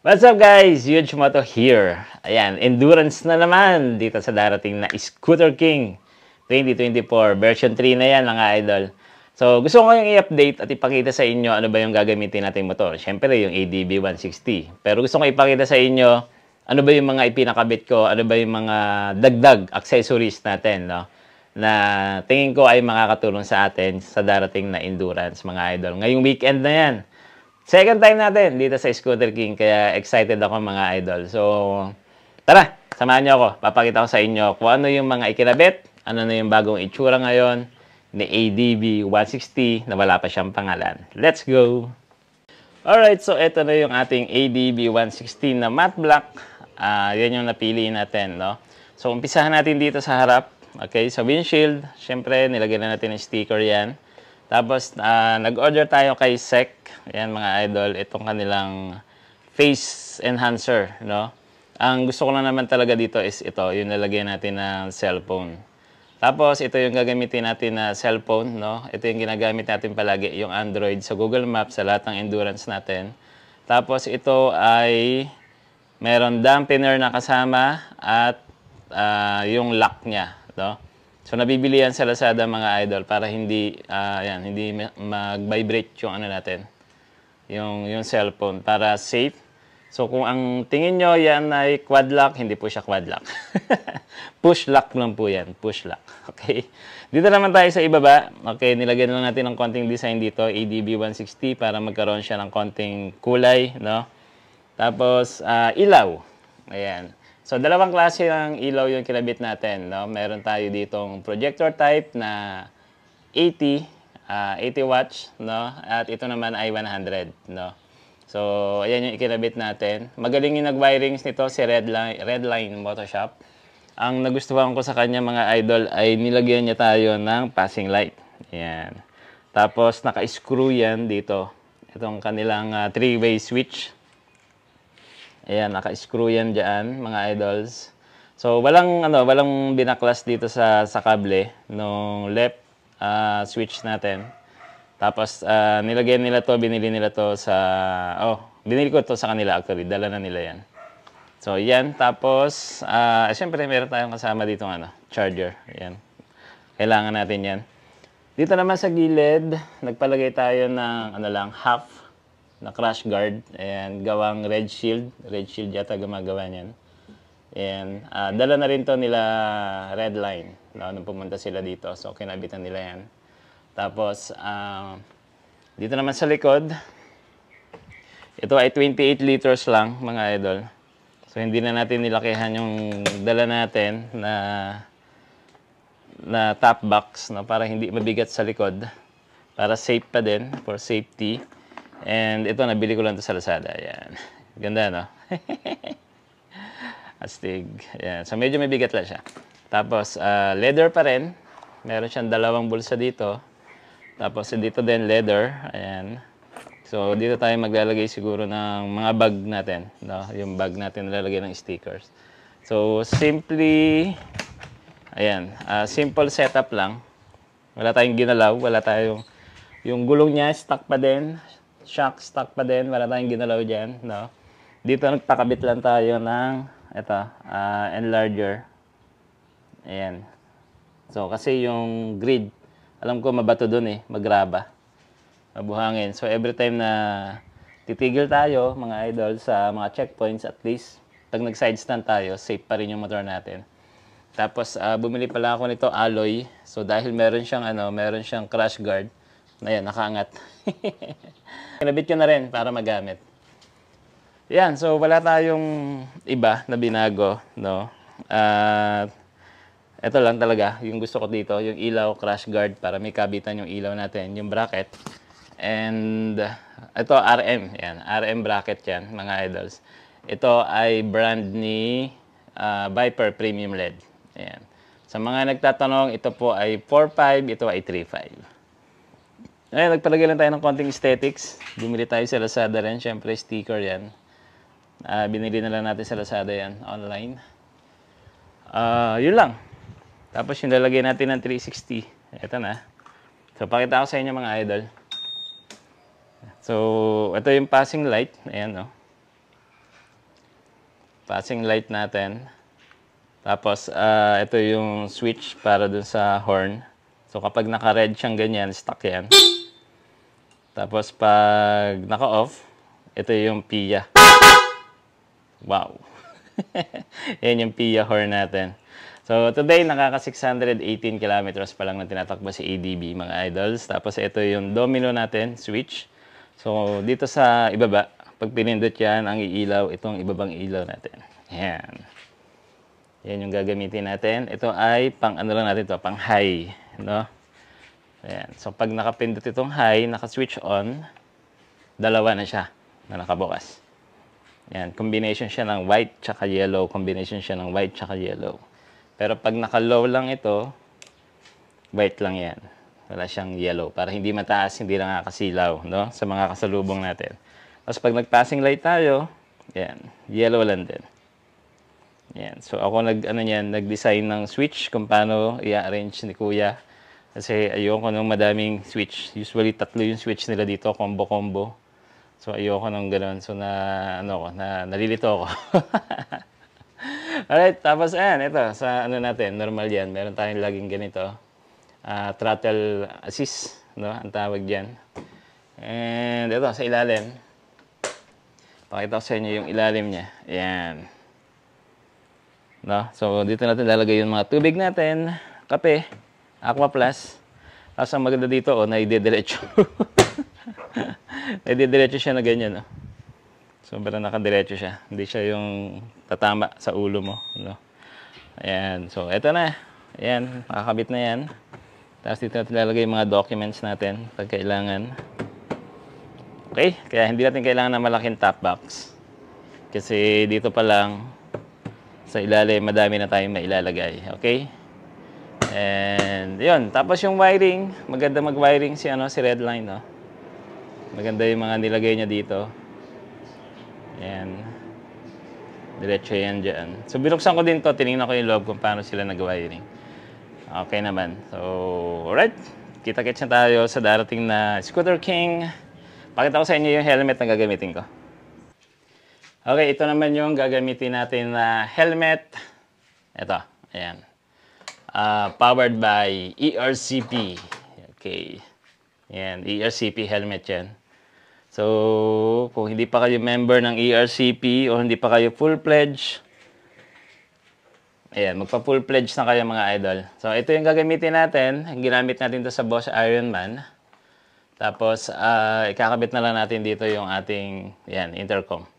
What's up guys? Huge Moto here. Ayan, endurance na naman dito sa darating na Scooter King 2024. Version 3 na yan mga idol. So gusto ko kayong i-update at ipakita sa inyo ano ba yung gagamitin nating motor. Siyempre yung ADB 160. Pero gusto ko ipakita sa inyo ano ba yung mga ipinakabit ko, ano ba yung mga dagdag accessories natin, no? Na tingin ko ay makakatulong sa atin sa darating na endurance mga idol. Ngayong weekend na yan. Second time natin dito sa Scooter King, kaya excited ako mga idol. So, tara, samahan niyo ako. Papakita ko sa inyo kung ano yung mga ikinabit, ano na yung bagong itsura ngayon ni ADB 160 na wala pa siyang pangalan. Let's go! Alright, so ito na yung ating ADB 160 na matte black. Yan yung napili natin, no? So, umpisahan natin dito sa harap. Okay, sa windshield, syempre, nilagyan na natin ng sticker yan. Tapos, nag-order tayo kay SEC. Ayan mga idol, itong kanilang face enhancer, no? Ang gusto ko lang naman talaga dito is ito, yung nalagyan natin ng cellphone. Tapos, ito yung gagamitin natin na cellphone, no? Ito yung ginagamit natin palagi, yung Android sa Google Maps, sa lahat ng endurance natin. Tapos, ito ay meron dampener na kasama at yung lock niya, no? So, nabibili yan sa Lazada mga idol para hindi, hindi mag-vibrate yung ano natin, yung cellphone, para safe. So, kung ang tingin nyo yan ay quad lock, hindi po siya quad lock. Push lock lang po yan, push lock. Okay. Dito naman tayo sa ibaba. Okay, nilagyan lang natin ng konting design dito, ADB 160, para magkaroon siya ng konting kulay, no? Tapos, ilaw. Ayan. So, dalawang klase ng ilaw yung kinabit natin, no? Meron tayo ditong projector type na 80 watts, no? At ito naman ay 100, no? So, ayan yung ikinabit natin. Magaling yung nag-wirings nito si Redline Motoshop. Ang nagustuhan ko sa kanya mga idol ay nilagyan niya tayo ng passing light. Ayan. Tapos, naka-screw yan dito. Itong kanilang 3-way switch. Ayan, naka-screw yan dyan, mga idols. So, walang binaklas dito sa kable nung left switch natin. Tapos, nilagyan nila to, binili nila to sa, binili ko to sa kanila actually, dala na nila yan. So, yan. Tapos, syempre, meron tayong kasama dito charger. Ayan. Kailangan natin yan. Dito naman sa gilid, nagpalagay tayo ng, half na crash guard. Ayan, gawang red shield. Red shield yata gumagawa niyan. Ayan, dala na rin to nila Redline, no, nung pumunta sila dito. So, kinabitan nila yan. Tapos, dito naman sa likod, ito ay 28 liters lang, mga idol. So, hindi na natin nilakihan yung dala natin na top box, no, para hindi mabigat sa likod. Para safe pa din, for safety. And ito, nabili ko lang ito sa Lazada. Ayan. Ganda, no? Astig. Ayan. So, medyo mabigat lang siya. Tapos, leather pa rin. Meron siyang dalawang bulsa dito. Tapos, dito din leather. Ayan. So, dito tayo maglalagay siguro ng mga bag natin. No? Yung bag natin nalalagay ng stickers. So, simply, ayan. Simple setup lang. Wala tayong ginalaw. Wala tayong, yung gulong niya, stock pa din. Shock stock pa din, wala tayong ginalaw dyan, no? Dito nagpakabit lang tayo ng ito, enlarger. Ayan. So, kasi yung grid, alam ko mabato dun magraba. Mabuhangin. So, every time na titigil tayo, mga idol, sa mga checkpoints, at least, pag nag-side stand tayo, safe pa rin yung motor natin. Tapos, bumili pala ako nito, alloy. So, dahil meron siyang crash guard, ayan, nakaangat. Kinabit ko na rin para magamit. Yan, so wala tayong iba na binago, no? Ito lang talaga, yung gusto ko dito, yung ilaw crash guard para may kabitan yung ilaw natin, yung bracket. And ito RM, yan, RM bracket yan, mga idols. Ito ay brand ni Viper Premium LED. Ayan. Sa mga nagtatanong, ito po ay 4.5, ito ay 3.5. Ayun, nagpalagay lang tayo ng konting aesthetics. Bumili tayo sa Lazada rin. Siyempre, sticker yan. Binili na lang natin sa Lazada yan, online. Yun lang. Tapos yung lalagay natin ng 360. Ito na. So, pakita ko sa inyo mga idol. So, ito yung passing light. Ayan, no? Passing light natin. Tapos, ito yung switch para dun sa horn. So, kapag naka-red siyang ganyan, stuck yan. Tapos, pag naka-off, ito yung PIA. Wow! Yan yung PIA horn natin. So, today, nakaka 618 kilometers pa lang na tinatakbo si ADB, mga idols. Tapos, ito yung domino natin, switch. So, dito sa ibaba, pag pinindot yan, ang iilaw, itong ibabang ilaw natin. Ayan. Yan yung gagamitin natin. Ito ay pang ano lang natin to, pang high, no? Ayan. So pag nakapindot itong high, naka-switch on, dalawa na siya na nakabukas. Ayan, combination siya ng white tsaka yellow, combination siya ng white tsaka yellow. Pero pag naka-low lang ito, white lang yan. Wala siyang yellow para hindi mataas, hindi nakakasilaw, no? Sa mga kasalubong natin. Tapos pag nag-passing light tayo, ayan, yellow lang din. Yan. So ako nag-design ng switch kung paano i-arrange ni Kuya. Kasi ayoko ng madaming switch. Usually tatlo yung switch nila dito, combo-combo. So ayoko ng ganoon. So nalilito ako. Alright, tapos ayan, ito sa natin, normal yan. Meron tayong laging ganito. Throttle assist, no? Ang tawag diyan. And ito sa ilalim. Pakita ko sa inyo yung ilalim niya. Ayan. No? So, dito natin lalagay yung mga tubig natin, kape, Aqua Plus. Tapos ang maganda dito, naididiretso. Naididiretso siya na ganyan, no? Sobrang nakadiretso siya. Hindi siya yung tatama sa ulo mo, no? Ayan. So, eto na. Ayan, makakabit na yan. Tapos dito natin lalagay yung mga documents natin pag kailangan. Okay? Kaya hindi natin kailangan ng malaking top box. Kasi dito pa lang, sa ilalim, madami na tayong mailalagay. Okay? And, yun. Tapos yung wiring, maganda mag-wiring si Redline, no? Maganda yung mga nilagay niya dito. Ayan. Diretso yan dyan. So, binuksan ko din to. Tinignan ko yung loob kung paano sila nag-wiring. Okay naman. So, alright. Kita-kits na tayo sa darating na Scooter King. Pakita ko sa inyo yung helmet na gagamitin ko. Okay, ito naman yung gagamitin natin na helmet. Ito, ayan. Powered by ERCP. Okay. Ayan, ERCP helmet yan. So, kung hindi pa kayo member ng ERCP o hindi pa kayo full-pledge, ayan, magpa-full-pledge na kayo mga idol. So, ito yung gagamitin natin. Ginamit natin to sa Boss Ironman. Tapos, ikakabit na lang natin dito yung ating, ayan, intercom.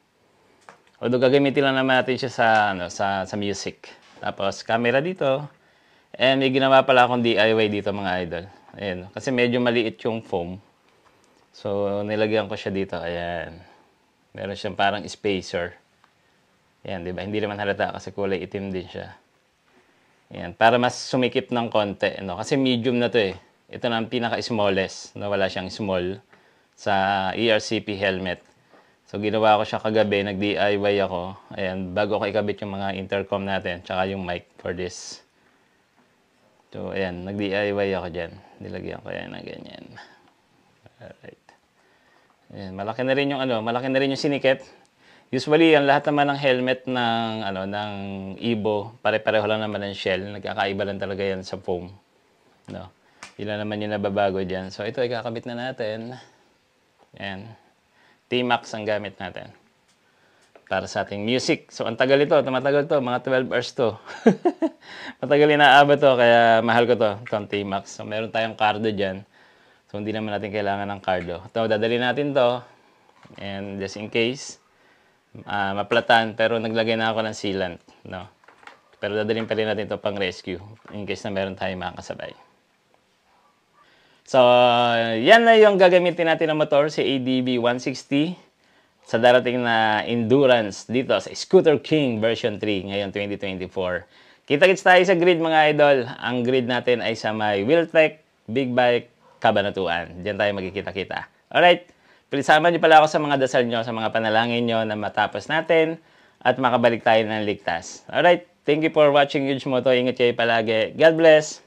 Although gagamitin lang naman natin siya sa music. Tapos camera dito. And may ginawa pala akong DIY dito mga idol. Ayan. Kasi medyo maliit yung foam. So nilagyan ko siya dito. Ayan. Meron siyang parang spacer. Ayan, diba? Hindi naman halata kasi kulay itim din siya. Ayan. Para mas sumikip ng konti. No? Kasi medium na to eh. Ito na ang pinaka-smallest. No? Wala siyang small sa ERCP helmet. So, ginawa ko siya kagabi, nag-DIY ako. Ayan, bago ko ikabit yung mga intercom natin, tsaka yung mic for this. So, ayan, nag-DIY ako dyan. Nilagyan ko yan na ganyan. Alright. Ayan, malaki na rin yung sinikip. Usually, ang lahat naman ng helmet ng Evo, pare-pareho lang naman ng shell. Nagkakaiba lang talaga yan sa foam. No? Yun naman yung nababago dyan. So, ito, ikakabit na natin. Ayan. T-Max ang gamit natin para sa ating music. So, ang tagal ito. Tumatagal to. Mga 12 hours to. Matagal inaabot to. Kaya mahal ko to. Itong T-Max. So, meron tayong cardo dyan. So, hindi naman natin kailangan ng cardo. Ito, dadali natin to. And just in case, maplatan. Pero naglagay na ako ng sealant. No? Pero dadalhin pa rin natin to pang rescue. In case na meron tayong makakasabay. So, yan na yung gagamitin natin ng motor, si ADB 160 sa darating na endurance dito sa Scooter King version 3 ngayon 2024. Kita-kits tayo sa grid mga idol. Ang grid natin ay sa may Wheeltech Big Bike Cabanatuan. Diyan tayo magkikita-kita. Alright, pilisama niyo pala ako sa mga dasal nyo, sa mga panalangin nyo na matapos natin at makabalik tayo ng ligtas. Alright, thank you for watching Huge Moto. Ingat kayo palagi. God bless!